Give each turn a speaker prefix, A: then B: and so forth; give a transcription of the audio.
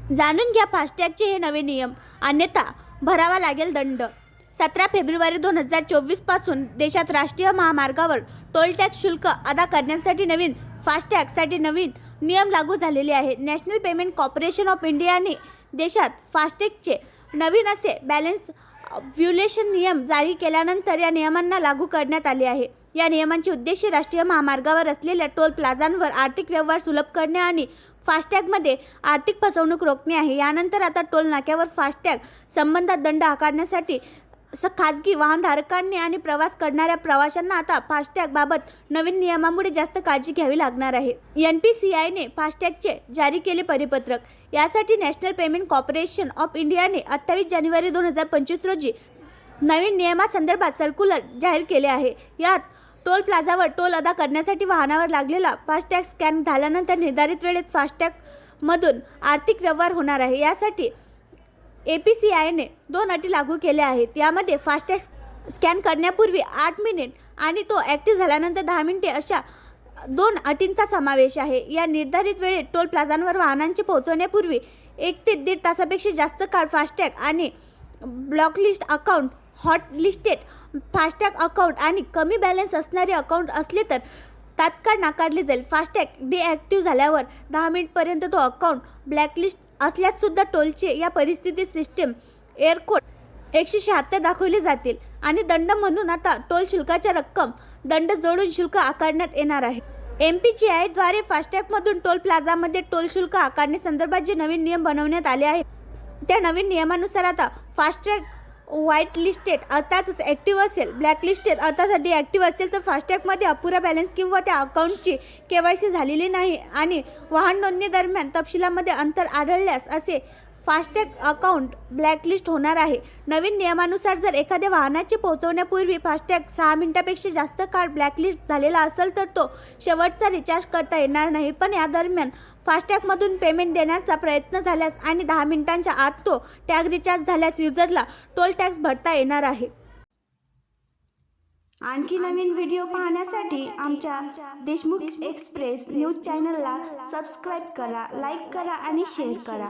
A: जाणून घ्या फास्टॅगचे हे नवे नियम, अन्यथा भरावा लागेल दंड। 17 फेब्रुवारी 2024 पासून देशात राष्ट्रीय महामार्गावर टोल टॅक्स शुल्क अदा करण्यासाठी नवीन फास्टॅगसाठी नवीन नियम लागू झालेले आहेत। नॅशनल पेमेंट कॉर्पोरेशन ऑफ इंडियाने देशात फास्टॅगचे नवीन असे बॅलन्स व्ह्युलेशन नियम जारी केल्यानंतर या नियमांना लागू करण्यात आले आहे। या नियमांचे उद्देश राष्ट्रीय महामार्गावर असलेल्या टोल प्लाझांवर आर्थिक व्यवहार सुलभ करणे आणि फास्टॅगमध्ये आर्थिक फसवणूक रोखणे आहे। यानंतर आता टोल नाक्यावर फास्टॅग संबंधात दंड आकारण्यासाठी खाजगी वाहनधारकांनी आणि प्रवास करणाऱ्या प्रवाशांना आता फास्टॅग बाबत नवीन नियमामुळे जास्त काळजी घ्यावी लागणार आहे। NPCIने फास्टॅगचे जारी केले परिपत्रक। यासाठी नॅशनल पेमेंट कॉर्पोरेशन ऑफ इंडियाने 28 जानेवारी 2025 रोजी नवीन नियमासंदर्भात सर्क्युलर जाहीर केले आहे। यात टोल प्लाझावर टोल अदा करण्यासाठी वाहनावर लागलेला फास्टॅग स्कॅन झाल्यानंतर निर्धारित वेळेत फास्टॅगमधून आर्थिक व्यवहार होणार आहे। यासाठी APCIने 2 अटी लागू केल्या आहेत। यामध्ये फास्टॅग स्कॅन करण्यापूर्वी 8 मिनिट आणि तो ॲक्टिव्ह झाल्यानंतर 10 मिनिटे अशा 2 अटींचा समावेश आहे। या निर्धारित वेळेत टोल प्लाझांवर वाहनांचे पोहोचवण्यापूर्वी 1 ते 1.5 तासापेक्षा जास्त काळ फास्टॅग आणि ब्लॅकलिस्ट अकाउंट, हॉटलिस्टेड फास्टॅग अकाउंट आणि कमी बॅलन्स असणारे अकाउंट असले तर तात्काळ नाकारले जाईल। फास्टॅग डिॲक्टिव्ह झाल्यावर 10 मिनिटपर्यंत तो अकाउंट ब्लॅकलिस्ट असल्यास सुद्धा टोलचे या परिस्थितीत सिस्टीम एअर कोड 176 दाखवले जातील आणि दंड म्हणून आता टोल शुल्काच्या रक्कम दंड जोडून शुल्क आकारण्यात येणार आहे। NPCI द्वारे फास्टॅगमधून टोल प्लाझामध्ये टोल शुल्क आकारण्यासंदर्भात जे नवीन नियम बनवण्यात आले आहेत त्या नवीन नियमानुसार आता फास्टॅग व्हाईट लिस्टेड अर्थात ॲक्टिव्ह असेल, ब्लॅकलिस्टेड अर्थात डिॲक्टिव्ह असेल तर फास्टॅगमध्ये अपुरा बॅलन्स किंवा त्या अकाउंटची KYC झालेली नाही आणि वाहन नोंदणी दरम्यान तपशिलामध्ये अंतर आढळल्यास असे फास्टॅग अकाउंट ब्लॅकलिस्ट होणार आहे। नवीन नियमानुसार जर एखाद्या वाहनाचे पोहोचवण्यापूर्वी फास्टॅग 6 मिनिटांपेक्षा जास्त काळ ब्लॅकलिस्ट झालेला असेल तर तो शेवटचा रिचार्ज करता येणार नाही। पण या दरम्यान फास्टॅगमधून पेमेंट देण्याचा प्रयत्न झाल्यास आणि 10 मिनिटांच्या आत तो टॅग रिचार्ज झाल्यास युजरला टोल टॅक्स भरता येणार आहे।
B: आणखी नवीन व्हिडिओ पाहण्यासाठी आमच्या देशमुख एक्सप्रेस न्यूज चॅनलला सबस्क्राईब करा, लाईक करा आणि शेअर करा।